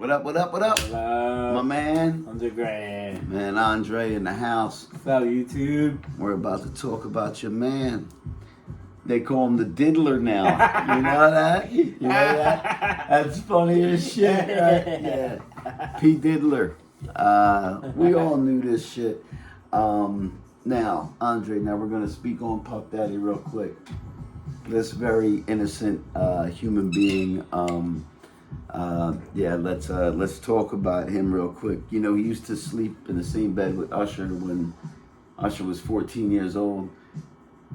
What up, what up, what up? Hello. My man. Andre Grand. Man, Andre in the house. What's up, YouTube? We're about to talk about your man. They call him the Diddler now. You know that? You know that? That's funny as shit, right? Yeah. P. Diddler. We all knew this shit. Now, Andre, now we're going to speak on Puff Daddy real quick. This very innocent human being. Let's talk about him real quick. You know, he used to sleep in the same bed with Usher when Usher was 14 years old.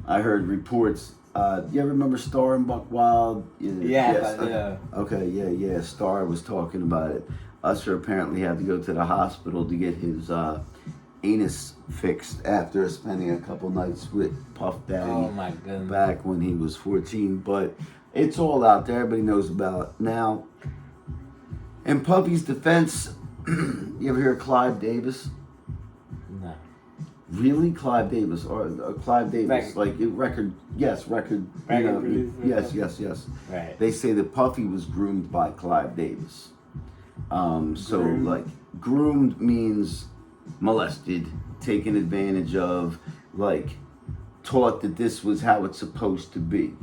I heard reports. You ever remember Star and Buck Wild? Yeah. Okay, yeah. Star was talking about it. Usher apparently had to go to the hospital to get his anus fixed after spending a couple nights with Puff Daddy. Oh my goodness. Back when he was 14, but it's all out there. Everybody knows about it. Now, in Puffy's defense, you ever hear of Clive Davis? No. Really, Clive Davis or Clive Davis, record. Record Yes. Right. They say that Puffy was groomed by Clive Davis. Groomed means molested, taken advantage of, taught that this was how it's supposed to be.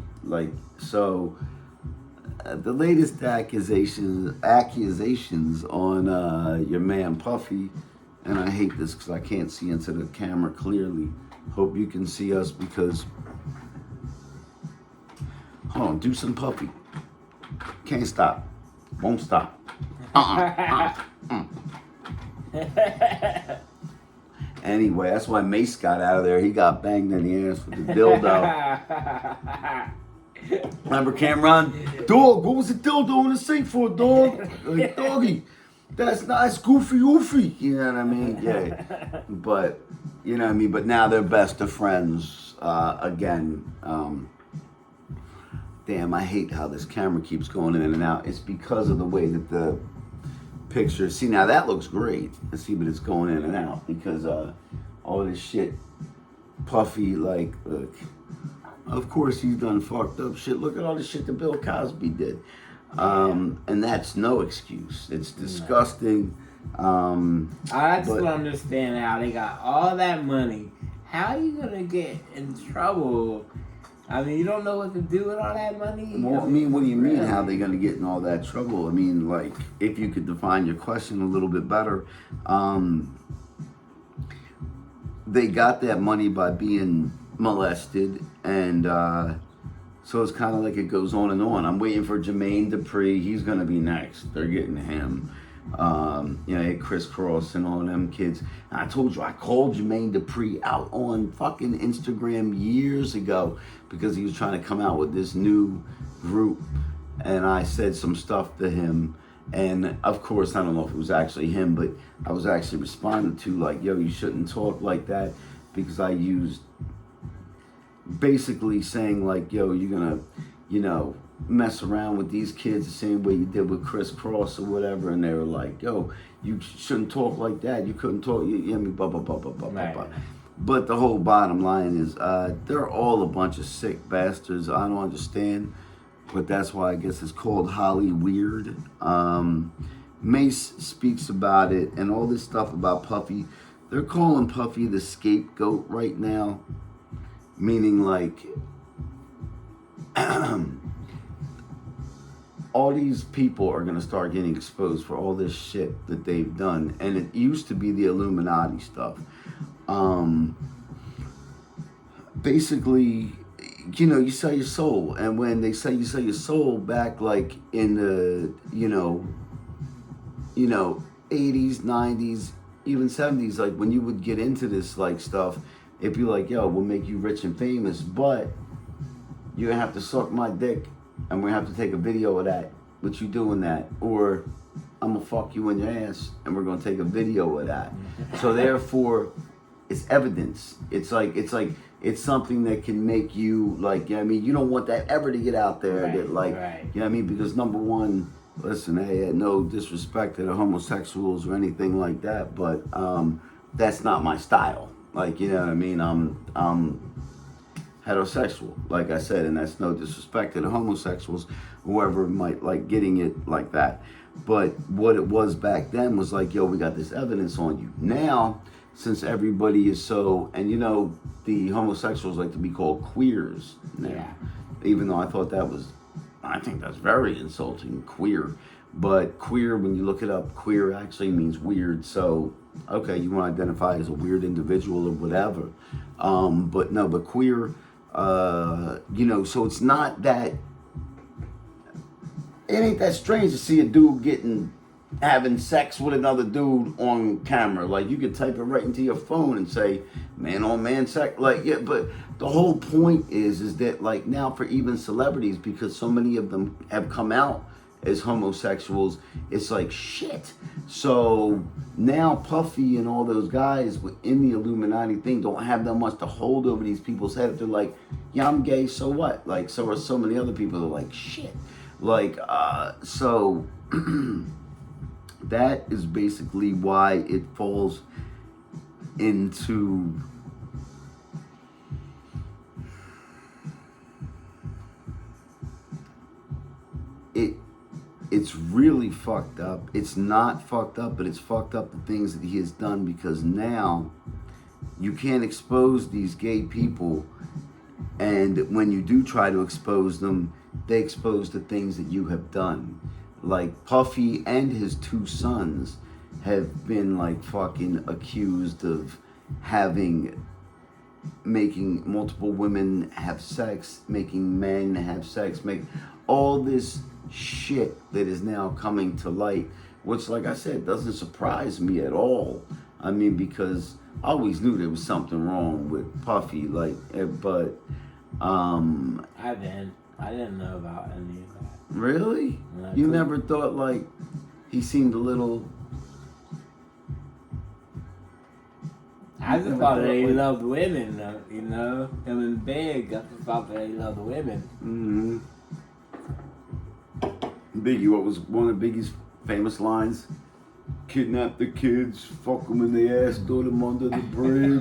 The latest accusations on your man Puffy, and I hate this because I can't see into the camera clearly. Hope you can see us because, hold on, do some Puffy. Can't stop, won't stop. Anyway, that's why Mace got out of there. He got banged in the ass with the dildo. Remember Cameron? Dog, what was the dildo in the sink for, dog? Like, doggy, that's nice, goofy oofy. You know what I mean? Yeah. But, you know what I mean? But now they're best of friends again. Damn, I hate how this camera keeps going in and out. It's because of the way that the picture. See, now that looks great. See, but it's going in and out because all this shit, Puffy, look. Of course, he's done fucked up shit. Look at all the shit that Bill Cosby did. And that's no excuse. It's disgusting. I just don't understand how they got all that money. How are you going to get in trouble? I mean, you don't know what to do with all that money? Well, I mean, what do you mean how they going to get in all that trouble? I mean, if you could define your question a little bit better. They got that money by being molested, and so it's kind of like it goes on and on. I'm waiting for Jermaine Dupri. He's going to be next. They're getting him. Chris Cross and all them kids. And I told you, I called Jermaine Dupri out on fucking Instagram years ago because he was trying to come out with this new group. And I said some stuff to him. And of course, I don't know if it was actually him, but I was actually responding to yo, you shouldn't talk like that, because I used basically saying yo, you're gonna, mess around with these kids the same way you did with Chris Cross or whatever, and they were like, yo, you shouldn't talk like that. You couldn't talk. Blah blah blah blah blah blah. But the whole bottom line is, they're all a bunch of sick bastards. I don't understand, but that's why I guess it's called Holly Weird. Mace speaks about it and all this stuff about Puffy. They're calling Puffy the scapegoat right now, meaning all these people are going to start getting exposed for all this shit that they've done. And it used to be the Illuminati stuff. Basically, you sell your soul. And when they say you sell your soul back in the, 80s, 90s, even 70s, when you would get into this stuff, it'd be yo, we'll make you rich and famous, but you're going to have to suck my dick. And we're going to have to take a video of that, with you doing that. Or I'm going to fuck you in your ass, and we're going to take a video of that. So therefore, it's evidence. It's something that can make you, you don't want that ever to get out there. Right. Because number one, listen, hey, no disrespect to the homosexuals or anything like that, but that's not my style. I'm heterosexual, like I said, and that's no disrespect to the homosexuals, whoever might like getting it like that. But what it was back then was like, yo, we got this evidence on you. Now, since everybody is so, and you know, the homosexuals like to be called queers now. Yeah. Even though I think that's very insulting, queer. But queer, when you look it up, queer actually means weird. So, okay, you want to identify as a weird individual or whatever. But queer, you know, so it's not that, it ain't that strange to see a dude having sex with another dude on camera. Like, you could type it right into your phone and say, man on man sex. Like, yeah, but the whole point is that, like, now for even celebrities, because so many of them have come out as homosexuals, it's like, shit. So now Puffy and all those guys in the Illuminati thing don't have that much to hold over these people's head. If they're like, yeah, I'm gay, so what? Like, so are so many other people that are like, shit. Like, so that is basically why it falls into it's really fucked up. It's not fucked up, but it's fucked up the things that he has done, because now you can't expose these gay people, and when you do try to expose them, they expose the things that you have done. Like Puffy and his two sons have been like fucking accused of making multiple women have sex, making men have sex, make all this shit that is now coming to light, which, like I said, doesn't surprise me at all. I mean, because I always knew there was something wrong with Puffy, like, but I didn't know about any of that. Really? You never thought, like, he seemed a little... I just thought that he loved women, you know? Him and Big, I just thought that he loved women. Mm-hmm. Biggie, what was one of Biggie's famous lines? Kidnap the kids, fuck them in the ass, throw them under the bridge.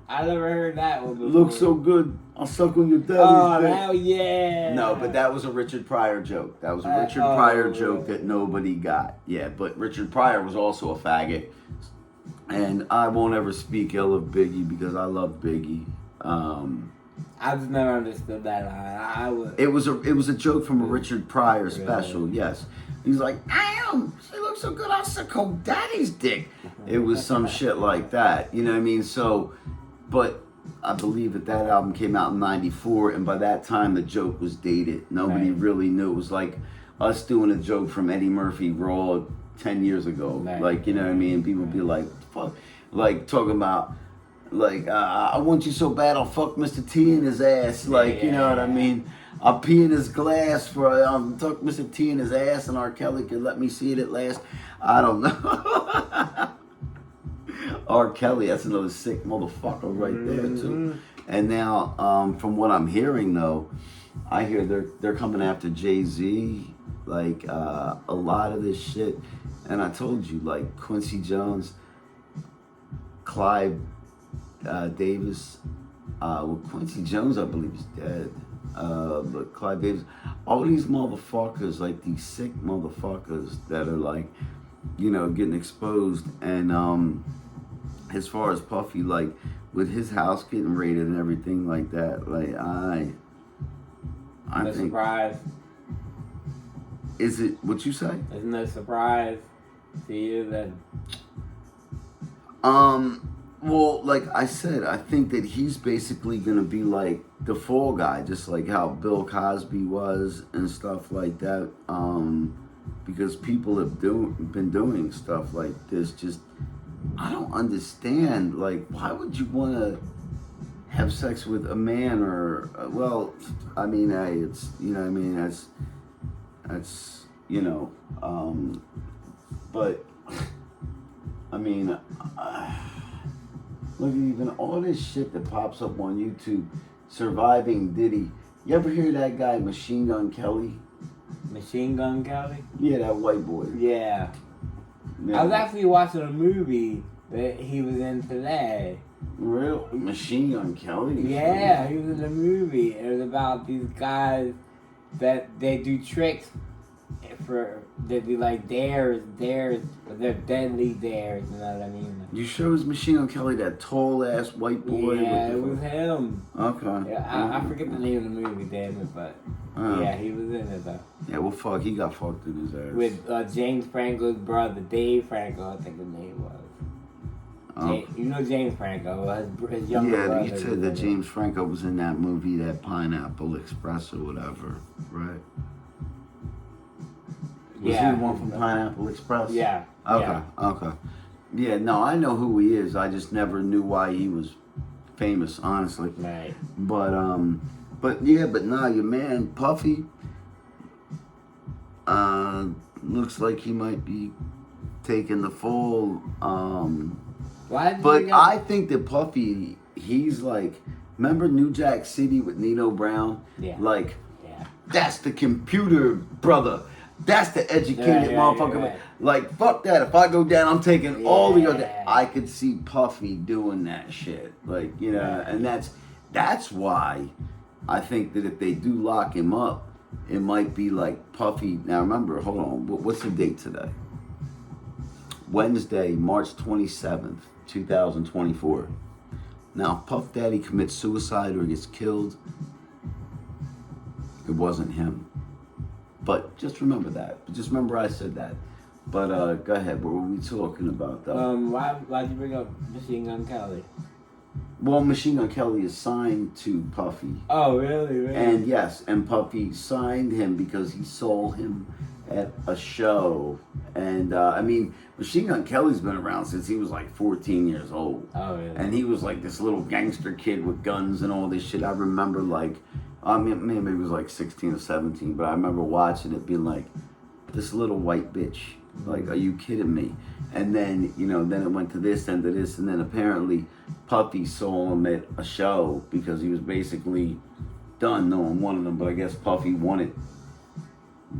I never heard that one before. Look so good, I'll suck on your daddy's dick. Oh, hell yeah. No, but that was a Richard Pryor joke. That was a Richard Pryor joke that nobody got. Yeah, but Richard Pryor was also a faggot. And I won't ever speak ill of Biggie because I love Biggie. I just never understood that line. It was a joke from a Richard Pryor special. Really? Yes, he's like, "Damn, she looks so good. I'll suck her daddy's dick." It was some shit like that. You know what I mean? So, but I believe that album came out in '94, and by that time the joke was dated. Nobody really knew. It was like us doing a joke from Eddie Murphy Raw 10 years ago. Right. Like, you know what I mean? People would be like, "Fuck," like talking about. Like, I want you so bad I'll fuck Mr. T in his ass. Like, you know what I mean? I'll pee in his glass for, tuck Mr. T in his ass, and R. Kelly could let me see it at last. I don't know. R. Kelly, that's another sick motherfucker right there, too. And now, from what I'm hearing, though, I hear they're coming after Jay-Z. Like, a lot of this shit. And I told you, like, Quincy Jones, Clive Davis, Quincy Jones, I believe, is dead. But Clive Davis, all these motherfuckers, like these sick motherfuckers that are like, you know, getting exposed. And as far as Puffy, like with his house getting raided and everything like that, like I no think. Surprise. Is it what you say? There's no surprise to you that. Well, like I said, I think that he's basically gonna be like the fall guy, just like how Bill Cosby was and stuff like that. Because people have been doing stuff like this. Just, I don't understand. Like, why would you want to have sex with a man or? Well, I mean, hey, it's, you know what I mean. That's you know. But I mean. Look, even all this shit that pops up on YouTube, surviving Diddy. You ever hear that guy, Machine Gun Kelly? Machine Gun Kelly? Yeah, that white boy. Yeah. I was actually watching a movie that he was in today. Real? Machine Gun Kelly? Yeah, he was in a movie. It was about these guys that they do tricks they'd be like dares, but they're deadly dares. You know what I mean? You sure it was Machine Gun Kelly, that tall ass white boy? Yeah, it was him. Okay. Yeah, I forget the name of the movie, damn it, but yeah, he was in it though. Yeah, well, fuck, he got fucked in his ass. With James Franco's brother, Dave Franco, I think his name was. You know James Franco, his younger brother. Yeah, you said that James Franco was in that movie, that Pineapple Express or whatever, right? Was he the one from Pineapple Express? Yeah. Okay, okay. Yeah, no, I know who he is. I just never knew why he was famous, honestly. Right. But nah, your man Puffy looks like he might be taking the fall. I think that Puffy, he's like, remember New Jack City with Nino Brown? Yeah. Like, that's the computer brother. That's the educated motherfucker. Right. Like, fuck that. If I go down, I'm taking all the other. I could see Puffy doing that shit. Like, you know, and that's why I think that if they do lock him up, it might be like Puffy. Now, remember, hold on. What's the date today? Wednesday, March 27th, 2024. Now, Puff Daddy commits suicide or gets killed. It wasn't him. But just remember that. Just remember I said that. But go ahead. What were we talking about, though? Why'd you bring up Machine Gun Kelly? Well, Machine Gun Kelly is signed to Puffy. Oh, really? And yes, and Puffy signed him because he saw him at a show. And I mean, Machine Gun Kelly's been around since he was like 14 years old. Oh, really? And he was like this little gangster kid with guns and all this shit. I remember like, I mean, maybe it was like 16 or 17, but I remember watching it being like, this little white bitch. Like, are you kidding me? And then, you know, then it went to this and to this. And then apparently Puffy saw him at a show because he was basically done knowing one of them. But I guess Puffy wanted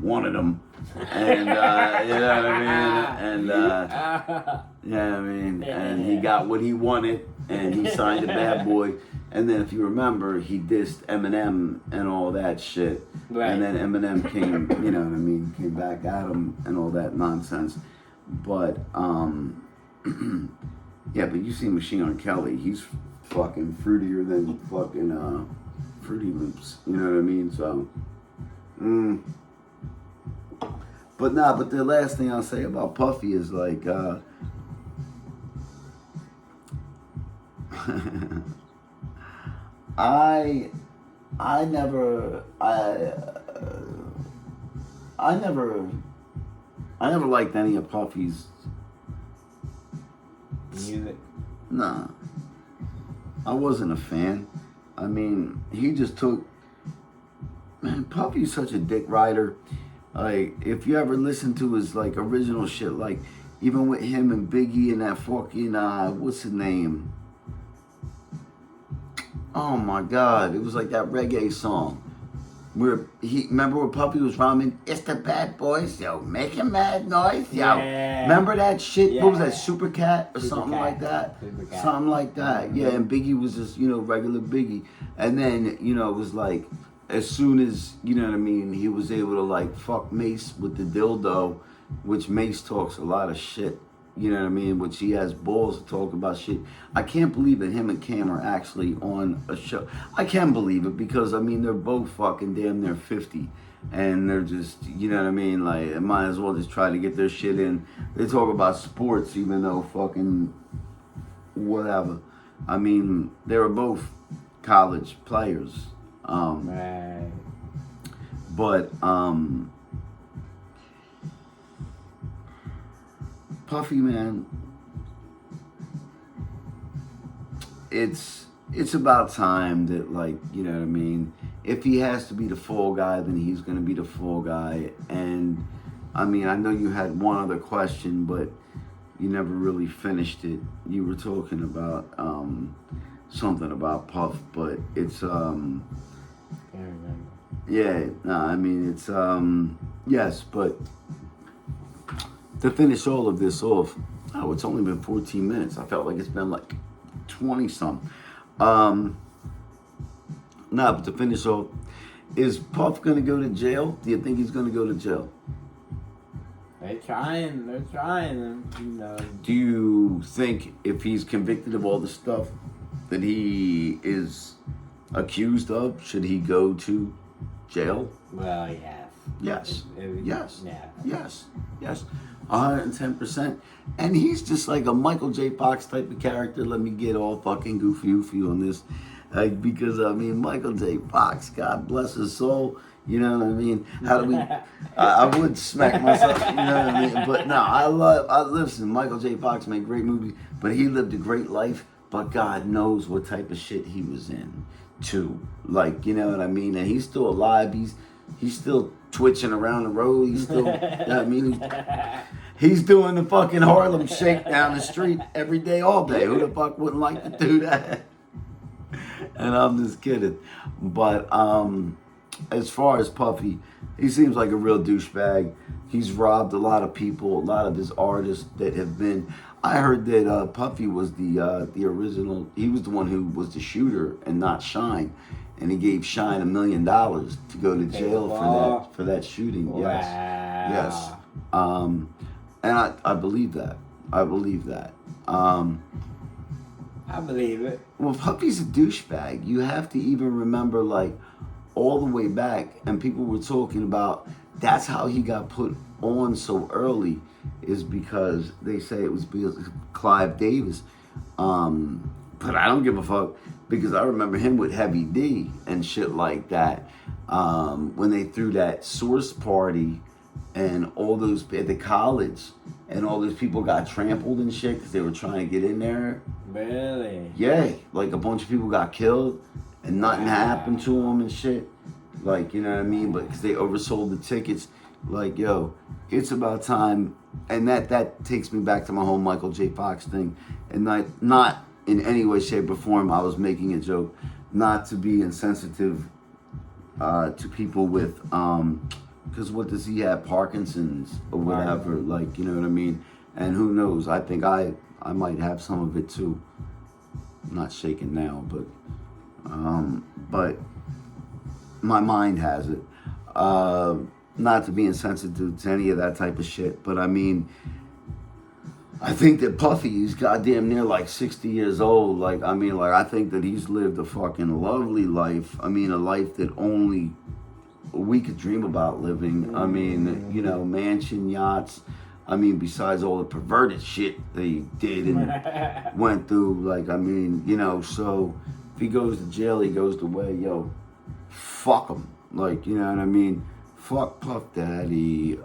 them. And, you know what I mean? And, yeah, I mean, and he got what he wanted. And he signed a Bad Boy. And then if you remember, he dissed Eminem and all that shit. Right. And then Eminem came, you know what I mean, came back at him and all that nonsense. But, yeah, but you see Machine Gun Kelly, he's fucking fruitier than fucking Fruity Loops. You know what I mean? So, but the last thing I'll say about Puffy is like, I never liked any of Puffy's music. Nah, I wasn't a fan. I mean, he just took. Man, Puffy's such a dick rider. Like, if you ever listen to his like original shit, like even with him and Biggie and that fucking what's his name? Oh my God! It was like that reggae song where remember where Puffy was rhyming? It's the bad boys, yo, making mad noise, yo. Yeah. Remember that shit? Yeah. What was that, Super Cat or something Cat. like that? Super Cat. Something like that. Yeah, and Biggie was just regular Biggie, and then it was like as soon as you know what I mean, he was able to like fuck Mace with the dildo, which Mace talks a lot of shit. You know what I mean? Which he has balls to talk about shit. I can't believe that him and Cam are actually on a show. I can believe it because, I mean, they're both fucking damn near 50. And they're just, you know what I mean? Like, they might as well just try to get their shit in. They talk about sports even though fucking whatever. I mean, they were both college players. Right. But, Puffy, man, it's about time that, like, you know what I mean, if he has to be the fall guy, then he's going to be the fall guy. And, I mean, I know you had one other question, but you never really finished it. You were talking about something about Puff, but it's, Can't remember. yeah, no, I mean, it's, yes, but to finish all of this off, it's only been 14 minutes. I felt like it's been like 20 some. No, but to finish off, Is Puff gonna go to jail? Do you think he's gonna go to jail? They're trying, you know. Do you think if he's convicted of all the stuff that he is accused of, should he go to jail? Well, yes. Yes. Yeah. Yes. 110%. And he's just like a Michael J. Fox type of character. Let me get all fucking goofy on this. Because, I mean, Michael J. Fox, God bless his soul. You know what I mean? How do we... I would smack myself, you know what I mean? But no, listen, Michael J. Fox made great movies, but he lived a great life. But God knows what type of shit he was in, too. Like, you know what I mean? And he's still alive. He's still twitching around the road. He's still, you know what I mean? He's doing the fucking Harlem Shake down the street every day, all day. Who the fuck wouldn't like to do that? And I'm just kidding. But as far as Puffy, he seems like a real douchebag. He's robbed a lot of people, a lot of his artists that have been... I heard that Puffy was the original... He was the one who was the shooter and not Shine. And he gave Shine $1 million to go to jail for that shooting. Wow. Yes. And I believe that. I believe it. Well, Puffy's a douchebag. You have to even remember, like, all the way back, and people were talking about that's how he got put on so early, is because they say it was because of Clive Davis. But I don't give a fuck, because I remember him with Heavy D and shit like that. When they threw that Source party and all those at the college, and all those people got trampled and shit because they were trying to get in there. Really? Yeah, like a bunch of people got killed and nothing happened to them and shit. Like, you know what I mean? But because they oversold the tickets. Like, yo, it's about time. And that takes me back to my whole Michael J. Fox thing. And not in any way, shape, or form, I was making a joke. Not to be insensitive to people with... because what does he have? Parkinson's or whatever. Like, you know what I mean? And who knows? I think I might have some of it too. I'm not shaking now, but my mind has it. Not to be insensitive to any of that type of shit, but I mean, I think that Puffy is goddamn near like 60 years old. Like, I mean, like, I think that he's lived a fucking lovely life. I mean, a life that only we could dream about living. I mean, you know, mansion, yachts. I mean, besides all the perverted shit they did and went through. Like, I mean, you know, so if he goes to jail, he goes the way, yo, fuck him. Like, you know what I mean? Fuck Puff Daddy.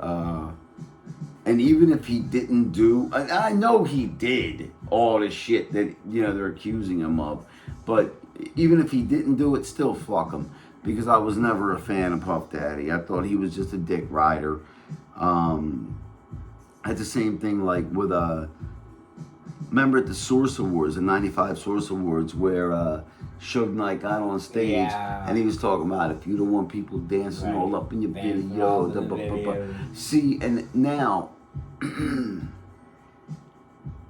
And even if he didn't do, and I know he did all the shit that, you know, they're accusing him of, but even if he didn't do it, still fuck him. Because I was never a fan of Puff Daddy. I thought he was just a dick rider. I had the same thing like with, remember at the Source Awards, the 95 Source Awards, where Suge Knight got on stage and he was talking about if you don't want people dancing all up in your video. See, and now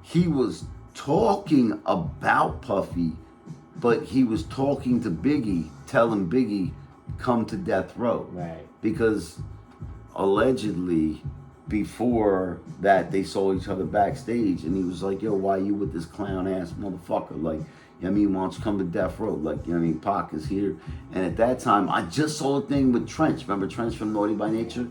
he was talking about Puffy, but he was talking to Biggie, telling Biggie, come to death row. Right. Because allegedly, before that, they saw each other backstage, and he was like, yo, why you with this clown ass motherfucker? Like, you know what I mean, why don't you come to death row? Like, you know what I mean, Pac is here. And at that time, I just saw a thing with Trench. Remember Trench from Naughty by Nature?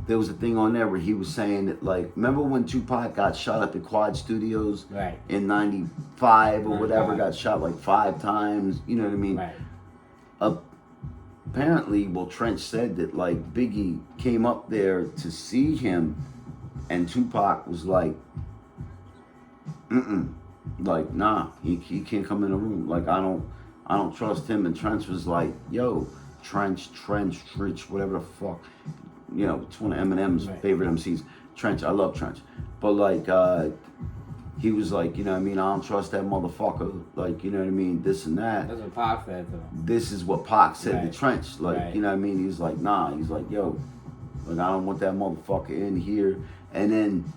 There was a thing on there where he was saying that, like, remember when Tupac got shot up at Quad Studios in 95 or whatever, got shot like 5 times, you know what I mean? Right. Apparently, well, Trench said that, like, Biggie came up there to see him, and Tupac was like, like, nah, he can't come in the room. Like, I don't trust him. And Trench was like, yo, Trench, whatever the fuck. You know, it's one of Eminem's favorite MCs. Trench, I love Trench. But, like, he was like, you know what I mean, I don't trust that motherfucker. Like, you know what I mean, this and that. That's what Pac said to him. This is what Pac said to Trench. Like, you know what I mean? He's like, nah. He's like, yo, like, I don't want that motherfucker in here. And then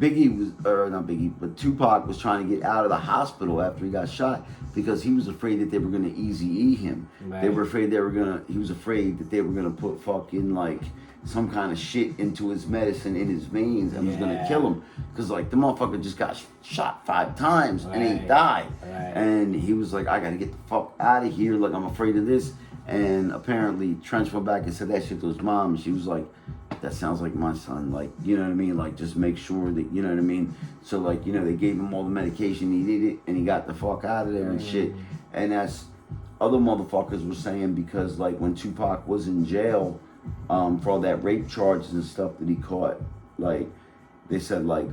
Biggie was, or not Biggie, but Tupac was trying to get out of the hospital after he got shot because he was afraid that they were gonna Eazy-E him. Right. They were afraid he was afraid that they were gonna put fucking like some kind of shit into his medicine in his veins and was gonna kill him. Cause like the motherfucker just got shot 5 times and he died. Right. And he was like, I gotta get the fuck out of here. Like I'm afraid of this. And apparently Trench went back and said that shit to his mom. She was like, that sounds like my son. Like, you know what I mean? Like, just make sure that, you know what I mean? So, like, you know, they gave him all the medication he needed and he got the fuck out of there and shit. And that's other motherfuckers were saying because, like, when Tupac was in jail for all that rape charges and stuff that he caught, like, they said, like,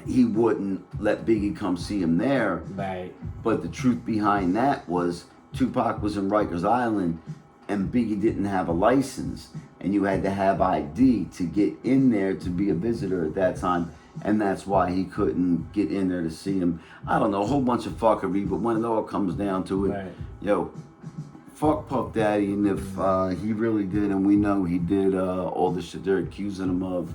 he wouldn't let Biggie come see him there. Right. But the truth behind that was Tupac was in Rikers Island and Biggie didn't have a license. And you had to have ID to get in there to be a visitor at that time. And that's why he couldn't get in there to see him. I don't know, a whole bunch of fuckery. But when it all comes down to it, yo, fuck Puff Daddy. And if he really did, and we know he did all the shit they're accusing him of,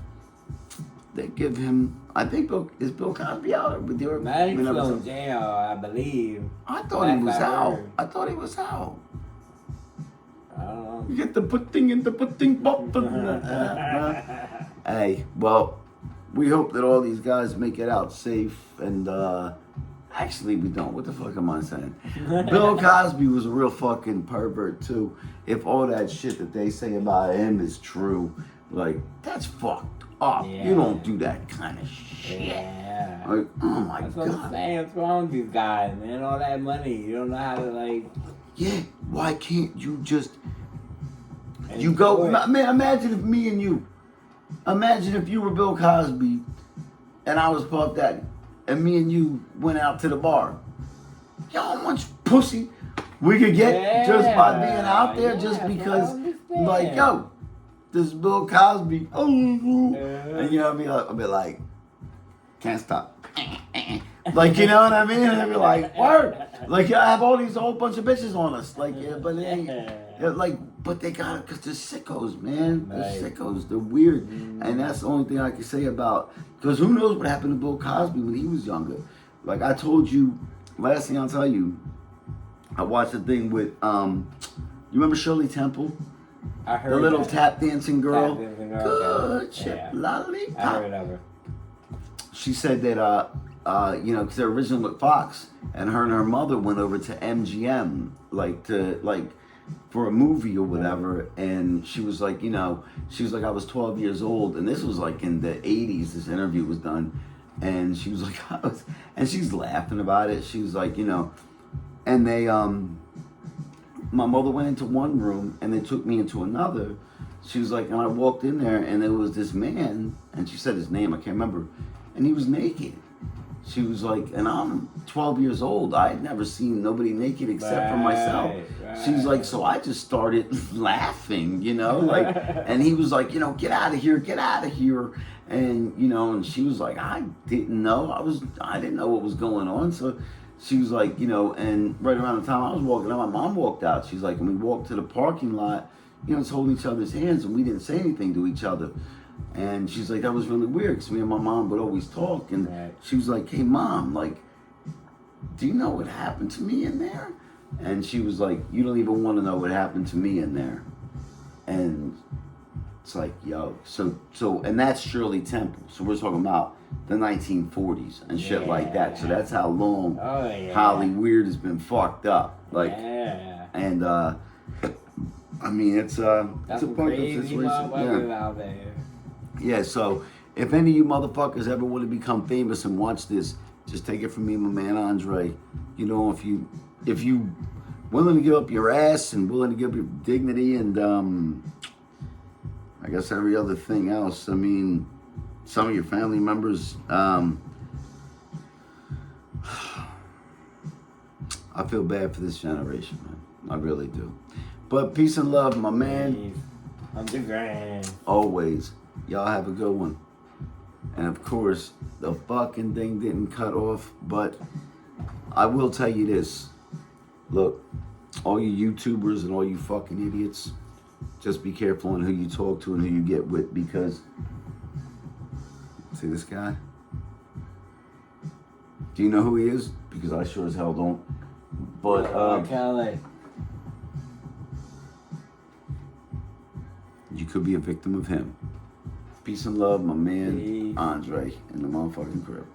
they give him, I think, is Bill Cosby out? With your, Now he's still in jail, I believe. I thought he was out. I thought he was out. I don't know. You get the pudding in the pudding button. Hey, well, we hope that all these guys make it out safe. And actually, we don't. What the fuck am I saying? Bill Cosby was a real fucking pervert too. If all that shit that they say about him is true, like that's fucked up. Yeah. You don't do that kind of shit. Yeah. Like, oh my That's what I'm god. saying. What's wrong with these guys, man? All that money. You don't know how to, like... Yeah, why can't you just... You go... Man, imagine if me and you... Imagine if you were Bill Cosby and I was Puff Daddy and me and you went out to the bar. You know how much pussy we could get just by being out there just because... Like, yo, this is Bill Cosby. Oh, and you know what I mean? I'll be like... Can't stop. Like, you know what I mean? And they'd be like, word. Like, I have all these whole bunch of bitches on us. Like, yeah, but they ain't, like, but they got it because they're sickos, man. They're sickos. They're weird. And that's the only thing I can say about, because who knows what happened to Bill Cosby when he was younger. Like I told you, last thing I'll tell you, I watched a thing with, you remember Shirley Temple? I heard the little that. tap dancing girl. Good Okay. chip lollipop. I heard of her. She said that, you know, because they're originally with Fox, and her mother went over to MGM, like for a movie or whatever, and she was like, you know, she was like, I was 12 years old, and this was like in the 80s, this interview was done, and she was like, and she's laughing about it, she was like, you know, and they, my mother went into one room, and they took me into another. She was like, and I walked in there, and there was this man, and she said his name, I can't remember, and he was naked. She was like, and I'm 12 years old. I had never seen nobody naked except for myself. She was like, so I just started laughing, you know, like, and he was like, you know, get out of here. And, you know, and she was like, I didn't know. I didn't know what was going on. So she was like, you know, and right around the time I was walking out, my mom walked out. She's like, and we walked to the parking lot, you know, it's holding each other's hands, and we didn't say anything to each other. And she's like, that was really weird, because me and my mom would always talk. And she was like, hey, Mom, like, do you know what happened to me in there? And she was like, you don't even want to know what happened to me in there. And it's like, yo, so, and that's Shirley Temple. So we're talking about the 1940s and shit like that. So that's how long Holly Weird has been fucked up. Like, and, I mean, it's a fucked up situation. Out there. Yeah, so if any of you motherfuckers ever want to become famous and watch this, just take it from me, my man Andre. You know, if you willing to give up your ass and willing to give up your dignity and I guess every other thing else. I mean, some of your family members. I feel bad for this generation, man. I really do. But peace and love, my man. Underground. Always. Y'all have a good one. And of course, the fucking thing didn't cut off, but I will tell you this. Look, all you YouTubers and all you fucking idiots, just be careful on who you talk to and who you get with, because See this guy? Do you know who he is? Because I sure as hell don't. But Kelly. you could be a victim of him. Peace and love, my man Peace. Andre in the motherfucking crib.